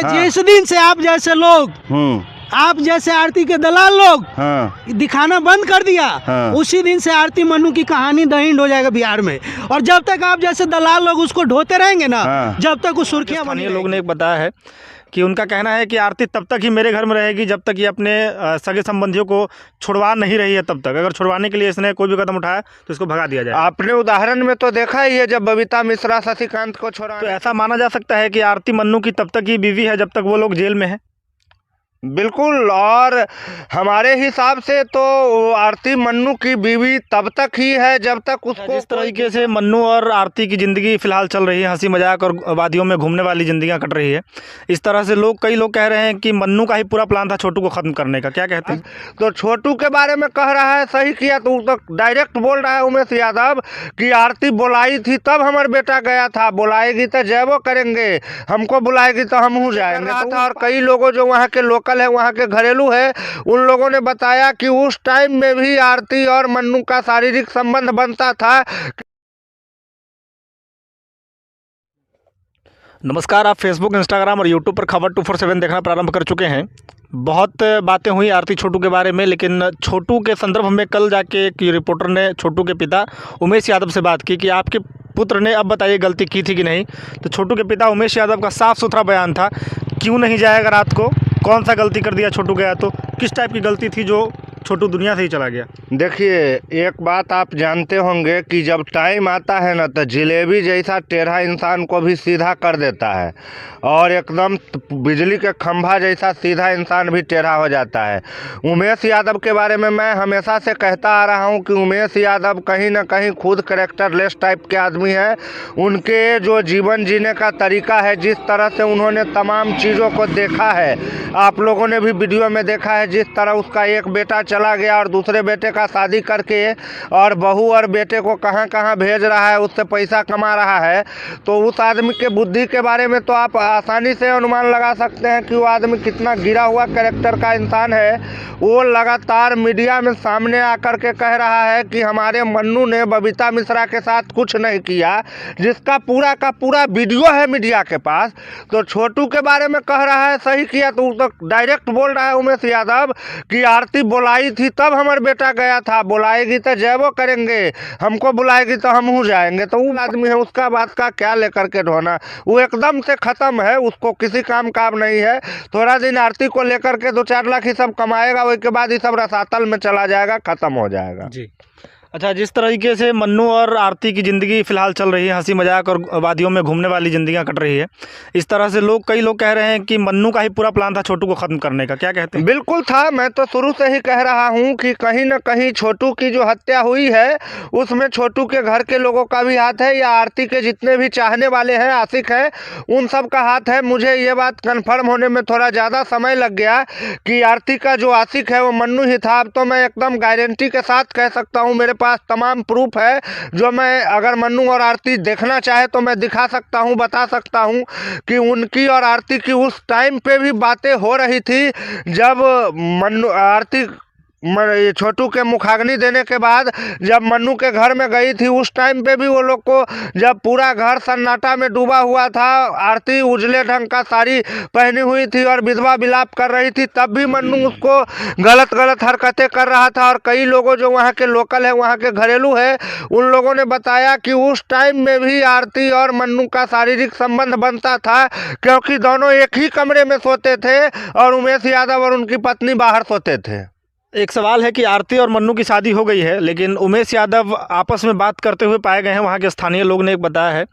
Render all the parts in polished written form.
जिस दिन से आप जैसे लोग आप जैसे आरती के दलाल लोग दिखाना बंद कर दिया, उसी दिन से आरती मन्नू की कहानी दहिंड हो जाएगा बिहार में। और जब तक आप जैसे दलाल लोग उसको ढोते रहेंगे ना, जब तक वो सुर्खियां बनी। लोग ने बताया है कि उनका कहना है कि आरती तब तक ही मेरे घर में रहेगी जब तक ये अपने सगे संबंधियों को छुड़वा नहीं रही है तब तक। अगर छुड़वाने के लिए इसने कोई भी कदम उठाया तो इसको भगा दिया जाए। आपने उदाहरण में तो देखा ही है, जब बबीता मिश्रा शशिकांत को छोड़ा, तो ऐसा माना जा सकता है कि आरती मन्नू की तब तक ही बीवी है जब तक वो लोग जेल में है। बिल्कुल। और हमारे हिसाब से तो आरती मन्नू की बीवी तब तक ही है जब तक उसको, जिस तरीके से मन्नू और आरती की ज़िंदगी फ़िलहाल चल रही है, हंसी मजाक और वादियों में घूमने वाली ज़िंदगियां कट रही है, इस तरह से कई लोग कह रहे हैं कि मन्नू का ही पूरा प्लान था छोटू को ख़त्म करने का। क्या कहते हैं? तो छोटू के बारे में कह रहा है, सही किया। तो डायरेक्ट बोल रहा है उमेश यादव कि आरती बुलाई थी तब हमारा बेटा गया था, बुलाएगी तो जयबो करेंगे, हमको बुलाएगी तो हम जाएंगे। और कई लोगों जो वहाँ के लोकल है, वहाँ के घरेलू है, उन लोगों ने बताया कि उस टाइम में भी आरती और मन्नू का शारीरिक संबंध बनता था। नमस्कार, आप फेसबुक, इंस्टाग्राम और यूट्यूब पर खबर 247 देखना प्रारंभ कर चुके हैं। बहुत बातें हुई आरती छोटू के बारे में, लेकिन छोटू के संदर्भ में कल जाके एक रिपोर्टर ने छोटू के पिता उमेश यादव से बात की कि आपके पुत्र ने अब बताइए गलती की थी कि नहीं। तो छोटू के पिता उमेश यादव का साफ सुथरा बयान था, क्यों नहीं जाएगा रात को, कौन सा गलती कर दिया छोटू गया तो, किस टाइप की गलती थी जो छोटू दुनिया से ही चला गया। देखिए, एक बात आप जानते होंगे कि जब टाइम आता है ना, तो जिलेबी जैसा टेढ़ा इंसान को भी सीधा कर देता है, और एकदम बिजली के खंभा जैसा सीधा इंसान भी टेढ़ा हो जाता है। उमेश यादव के बारे में मैं हमेशा से कहता आ रहा हूं कि उमेश यादव कहीं ना कहीं खुद कैरेक्टरलेस टाइप के आदमी है। उनके जो जीवन जीने का तरीका है, जिस तरह से उन्होंने तमाम चीज़ों को देखा है, आप लोगों ने भी वीडियो में देखा है, जिस तरह उसका एक बेटा चला गया और दूसरे बेटे का शादी करके और बहू और बेटे को कहां कहां भेज रहा है, उससे पैसा कमा रहा है। तो उस आदमी के बुद्धि के बारे में तो आप आसानी से अनुमान लगा सकते हैं कि वो आदमी कितना गिरा हुआ कैरेक्टर का इंसान है। वो लगातार मीडिया में सामने आकर के कह रहा है कि हमारे मन्नू ने बबीता मिश्रा के साथ कुछ नहीं किया, जिसका पूरा का पूरा वीडियो है मीडिया के पास। तो छोटू के बारे में कह रहा है, सही किया। तो डायरेक्ट बोल रहा है उमेश यादव कि आरती बुलाई थी तब हमारा बेटा गया था, बुलाएगी तो जयबो करेंगे, हमको बुलाएगी तो हम जाएंगे। तो वो आदमी है, उसका बात का क्या लेकर के ढोना, वो एकदम से ख़त्म है, उसको किसी काम नहीं है। थोड़ा दिन आरती को लेकर के 2-4 लाख ही सब कमाएगा, उसके बाद ही सब रसातल में चला जाएगा, ख़त्म हो जाएगा। जी। अच्छा, जिस तरीके से मन्नू और आरती की ज़िंदगी फ़िलहाल चल रही है, हंसी मजाक और वादियों में घूमने वाली ज़िंदगियां कट रही है, इस तरह से कई लोग कह रहे हैं कि मन्नू का ही पूरा प्लान था छोटू को ख़त्म करने का। क्या कहते हैं? बिल्कुल था। मैं तो शुरू से ही कह रहा हूं कि कहीं ना कहीं छोटू की जो हत्या हुई है, उसमें छोटू के घर के लोगों का भी हाथ है, या आरती के जितने भी चाहने वाले हैं, आशिक हैं, उन सब का हाथ है। मुझे ये बात कन्फर्म होने में थोड़ा ज़्यादा समय लग गया कि आरती का जो आशिक है वो मन्नू ही था। अब तो मैं एकदम गारंटी के साथ कह सकता हूँ, मेरे पास तमाम प्रूफ है, जो मैं अगर मन्नू और आरती देखना चाहे तो मैं दिखा सकता हूं, बता सकता हूं कि उनकी और आरती की उस टाइम पे भी बातें हो रही थी जब मन्नू आरती ये छोटू के मुखाग्नि देने के बाद जब मन्नू के घर में गई थी, उस टाइम पे भी वो लोग को, जब पूरा घर सन्नाटा में डूबा हुआ था, आरती उजले ढंग का साड़ी पहनी हुई थी और विधवा विलाप कर रही थी, तब भी मन्नू उसको गलत हरकतें कर रहा था। और कई लोगों जो वहाँ के लोकल है, वहाँ के घरेलू है, उन लोगों ने बताया कि उस टाइम में भी आरती और मन्नू का शारीरिक संबंध बनता था, क्योंकि दोनों एक ही कमरे में सोते थे और उमेश यादव और उनकी पत्नी बाहर सोते थे। एक सवाल है कि आरती और मन्नू की शादी हो गई है, लेकिन उमेश यादव आपस में बात करते हुए पाए गए हैं। वहाँ के स्थानीय लोग ने बताया है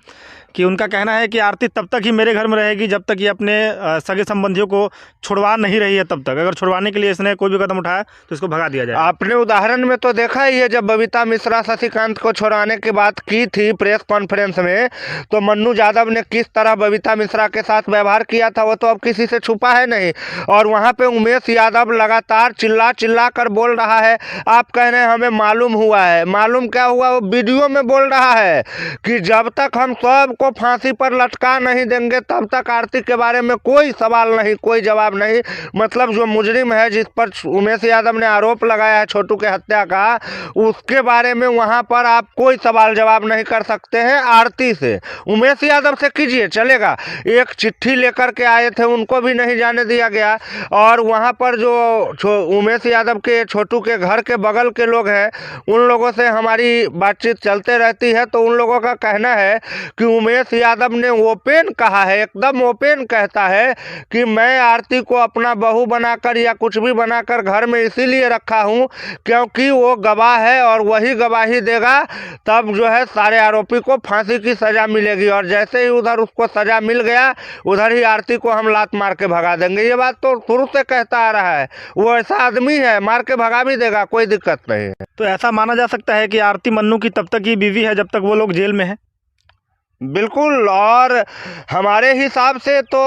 कि उनका कहना है कि आरती तब तक ही मेरे घर में रहेगी जब तक ये अपने सगे संबंधियों को छुड़वा नहीं रही है तब तक। अगर छुड़वाने के लिए इसने कोई भी कदम उठाया तो इसको भगा दिया जाए। आपने उदाहरण में तो देखा ही है, जब बबीता मिश्रा शशिकांत को छुड़ाने की बात की थी प्रेस कॉन्फ्रेंस में, तो मन्नू यादव ने किस तरह बबीता मिश्रा के साथ व्यवहार किया था वो तो अब किसी से छुपा है नहीं। और वहाँ पे उमेश यादव लगातार चिल्ला कर बोल रहा है, आप कह रहे हैं हमें मालूम हुआ है, मालूम क्या हुआ, वो वीडियो में बोल रहा है कि जब तक हम सब को फांसी पर लटका नहीं देंगे तब तक आरती के बारे में कोई सवाल नहीं, कोई जवाब नहीं। मतलब जो मुजरिम है, जिस पर उमेश यादव ने आरोप लगाया है छोटू के हत्या का, उसके बारे में वहाँ पर आप कोई सवाल जवाब नहीं कर सकते हैं आरती से। उमेश यादव से कीजिए, चलेगा। एक चिट्ठी लेकर के आए थे, उनको भी नहीं जाने दिया गया। और वहाँ पर जो उमेश यादव के छोटू के घर के बगल के लोग हैं, उन लोगों से हमारी बातचीत चलते रहती है। तो उन लोगों का कहना है कि उमेश यादव ने ओपन कहा है, एकदम ओपन कहता है कि मैं आरती को अपना बहू बनाकर या कुछ भी बनाकर घर में इसीलिए रखा हूँ क्योंकि वो गवाह है और वही गवाही देगा, तब जो है सारे आरोपी को फांसी की सज़ा मिलेगी। और जैसे ही उधर उसको सज़ा मिल गया, उधर ही आरती को हम लात मार के भगा देंगे। ये बात तो शुरू से कहता आ रहा है। वो ऐसा आदमी है, मार के भगा भी देगा, कोई दिक्कत नहीं है। तो ऐसा माना जा सकता है कि आरती मन्नू की तब तक ही बीवी है जब तक वो लोग जेल में है? बिल्कुल। और हमारे हिसाब से तो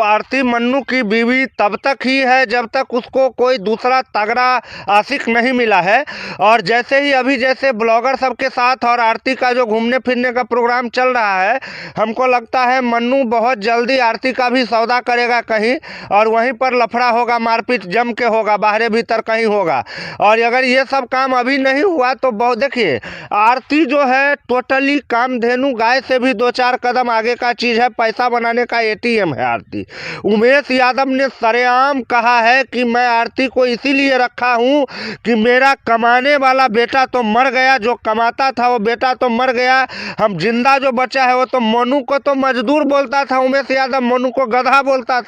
आरती मन्नू की बीवी तब तक ही है जब तक उसको कोई दूसरा तगड़ा आशिक नहीं मिला है। और जैसे ही अभी जैसे ब्लॉगर सबके साथ और आरती का जो घूमने फिरने का प्रोग्राम चल रहा है, हमको लगता है मन्नू बहुत जल्दी आरती का भी सौदा करेगा कहीं, और वहीं पर लफड़ा होगा, मारपीट जम के होगा, बाहरे भीतर कहीं होगा। और अगर ये सब काम अभी नहीं हुआ तो बहुत, देखिए आरती जो है टोटली कामधेनु गाय से भी 2-4 कदम आगे का चीज़ है, पैसा बनाने का एटीएम है आरती। उमेश यादव ने सरेआम कहा है कि मैं आरती को इसीलिए रखा हूँ कि मेरा कमाने वाला बेटा तो मर गया, जो कमाता था वो बेटा तो मर गया, हम जिंदा जो बचा है वो तो मनु को तो मजदूर बोलता था उमेश यादव, मनु को गधा बोलता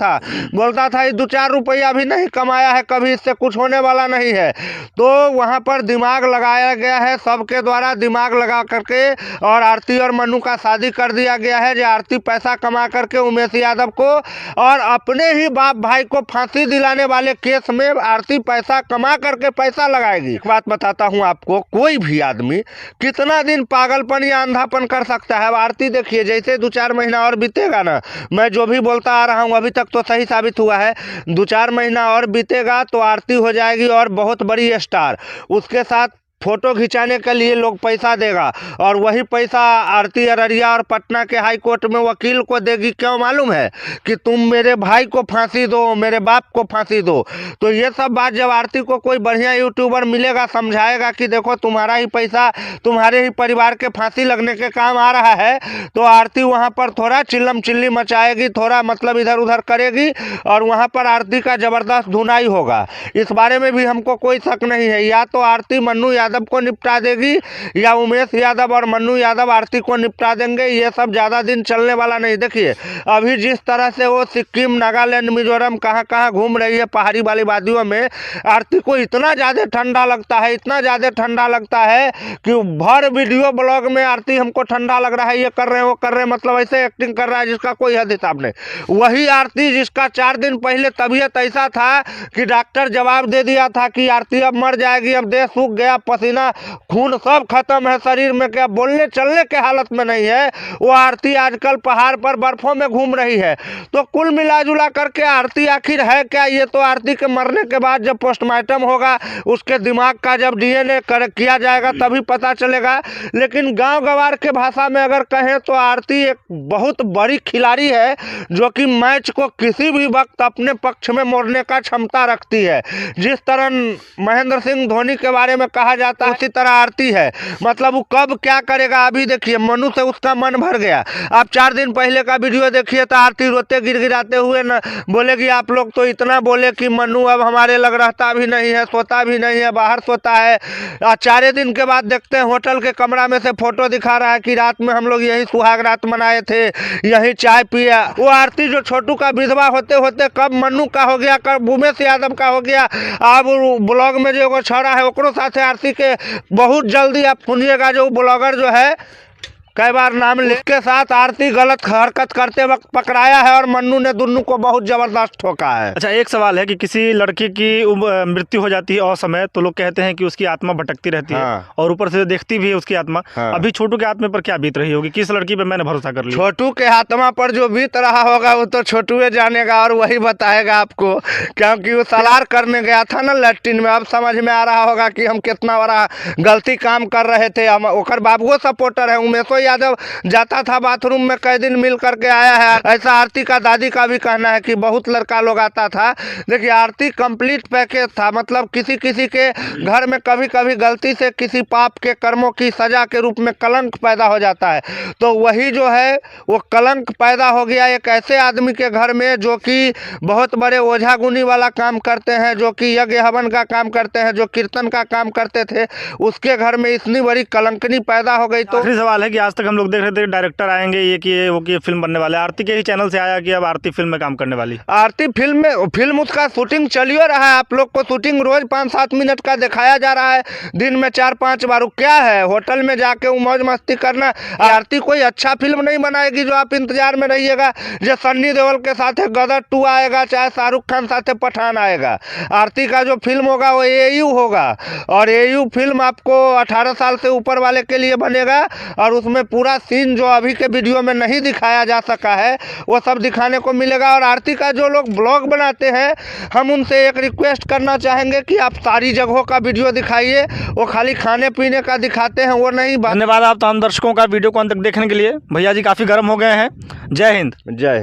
था ये 2-4 रुपया भी नहीं कमाया है कभी, इससे कुछ होने वाला नहीं है। तो वहाँ पर दिमाग लगाया गया है, सबके द्वारा दिमाग लगा करके, और आरती और मनु का शादी कर दिया गया है। जो आरती पैसा कमा करके उमेश यादव को और अपने ही बाप भाई को फांसी दिलाने वाले केस में आरती पैसा कमा करके पैसा लगाएगी। एक बात बताता हूं आपको, कोई भी आदमी कितना दिन पागलपन या अंधापन कर सकता है। आरती देखिए, जैसे 2-4 महीना और बीतेगा ना, मैं जो भी बोलता आ रहा हूं अभी तक तो सही साबित हुआ है, 2-4 महीना और बीतेगा तो आरती हो जाएगी और बहुत बड़ी स्टार। उसके साथ फोटो खिंचाने के लिए लोग पैसा देगा, और वही पैसा आरती अररिया और पटना के हाई कोर्ट में वकील को देगी। क्यों मालूम है? कि तुम मेरे भाई को फांसी दो, मेरे बाप को फांसी दो। तो ये सब बात जब आरती को कोई बढ़िया यूट्यूबर मिलेगा, समझाएगा कि देखो तुम्हारा ही पैसा तुम्हारे ही परिवार के फांसी लगने के काम आ रहा है, तो आरती वहाँ पर थोड़ा चिल्लम चिल्ली मचाएगी, थोड़ा मतलब इधर उधर करेगी, और वहाँ पर आरती का ज़बरदस्त धुनाई होगा। इस बारे में भी हमको कोई शक नहीं है। या तो आरती मन्नू यादव को निपटा देगी, या उमेश यादव और मन्नू यादव आरती को निपटा देंगे। ये सब ज़्यादा दिन चलने वाला नहीं। देखिए अभी जिस तरह से वो सिक्किम, नागालैंड, मिजोरम कहाँ कहाँ घूम रही है पहाड़ी वाली वादियों में, आरती को इतना ज़्यादा ठंडा लगता है, इतना ज़्यादा ठंडा लगता है कि भर वीडियो ब्लॉग में आरती हमको ठंडा लग रहा है, ये कर रहे हैं वो कर रहे हैं, मतलब ऐसे एक्टिंग कर रहा है जिसका कोई हद हिसाब नहीं। वही आरती जिसका 4 दिन पहले तबीयत ऐसा था कि डॉक्टर जवाब दे दिया था कि आरती अब मर जाएगी, अब देह सूख गया, पसीना खून सब खत्म है शरीर में, क्या बोलने चलने के हालत में नहीं है, वो आरती आजकल पहाड़ पर बर्फों में घूम रही है। तो कुल मिला जुला करके आरती आखिर है क्या? ये तो आरती के मरने के बाद जब पोस्टमार्टम होगा, उसके दिमाग का जब डीएनए किया जाएगा तभी पता चलेगा। लेकिन गांव गवार के भाषा में अगर कहें तो आरती एक बहुत बड़ी खिलाड़ी है, जो कि मैच को किसी भी वक्त अपने पक्ष में मोड़ने का क्षमता रखती है। जिस तरह महेंद्र सिंह धोनी के बारे में कहा जाता है, उसी तरह आरती है। मतलब वो कब क्या करेगा, अभी देखिए मनु से उसका मन भर गया। आप 4 दिन पहले का वीडियो देखिए तो आरती रोते गिड़गिड़ाते हुए न बोलेगी, आप लोग तो इतना बोले कि मनु अब हमारे लग रहता भी नहीं है, सोता भी नहीं है, बाहर सोता है। 4 दिन के बाद देखते हैं होटल के कमरा में से फोटो दिखा रहा है कि रात में हम लोग यही सुहाग रात मनाए थे, यही चाय पिया। वो आरती जो छोटू का विधवा होते होते कब मनु का हो गया, कब उमेश यादव का हो गया। अब ब्लॉग में जो छोड़ा है ओकरो साथे आरती के बहुत जल्दी आप सुनिएगा, जो ब्लॉगर जो है कई बार नाम के साथ आरती गलत हरकत करते वक्त पकड़ाया है, और मन्नू ने दोनों को बहुत जबरदस्त ठोका है। अच्छा, एक सवाल है कि किसी लड़की की मृत्यु हो जाती है असमय, तो लोग कहते हैं कि उसकी आत्मा भटकती रहती है, और ऊपर से देखती भी है उसकी आत्मा। अभी छोटू के आत्मा पर क्या बीत रही होगी? किस लड़की पे मैंने भरोसा कर लिया? छोटू के आत्मा पर जो बीत रहा होगा वो तो छोटू जानेगा और वही बताएगा आपको, क्योंकि वो सलार करने गया था ना लैट्रिन में। अब समझ में आ रहा होगा कि हम कितना बड़ा गलती काम कर रहे थे। हम ओकर बाबुओ सपोर्टर है, उमेशो यादव जाता था बाथरूम में कई दिन मिल करके आया है। ऐसा आरती का दादी का भी कहना है कि बहुत लड़का लोग आता था। देखिए आरती कंप्लीट पैकेज था, मतलब किसी किसी के घर में कभी कभी गलती से किसी पाप के कर्मों की सजा के रूप में कलंक पैदा हो जाता है, तो वही जो है वो कलंक पैदा हो गया एक ऐसे आदमी के घर में जो कि बहुत बड़े ओझा गुनी वाला काम करते हैं, जो कि यज्ञ हवन का काम करते हैं, जो कीर्तन का काम करते थे, उसके घर में इतनी बड़ी कलंकनी पैदा हो गई। तो आखिरी सवाल है कि आज तक हम लोग देख रहे थे डायरेक्टर आएंगे, ये कि वो कि फिल्म बनने वाले, आरती के ही चैनल से आया कि अब आरती फिल्म में काम करने वाली। आरती फिल्म उसका शूटिंग चलिए रहा है। आप लोग को शूटिंग रोज 5-7 मिनट का दिखाया जा रहा है, दिन में 4-5 बार। क्या है होटल में जाके वो मौज मस्ती करना। आरती कोई अच्छा फिल्म नहीं बनाएगी जो आप इंतजार में रहिएगा। जो सन्नी देओल के साथ गदर 2 आएगा, चाहे शाहरुख खान साथ पठान आएगा, आरती का जो फिल्म होगा वो एयू होगा। और एयू फिल्म आपको 18 साल से ऊपर वाले के लिए बनेगा, और उसमें पूरा सीन जो अभी के वीडियो में नहीं दिखाया जा सका है वो सब दिखाने को मिलेगा। और आरती का जो लोग ब्लॉग बनाते हैं, हम उनसे एक रिक्वेस्ट करना चाहेंगे कि आप सारी जगहों का वीडियो दिखाइए, वो खाली खाने पीने का दिखाते हैं वो नहीं। धन्यवाद आप तमाम दर्शकों का वीडियो को अंत तक देखने के लिए। भैया जी काफ़ी गर्म हो गए हैं। जय हिंद। जय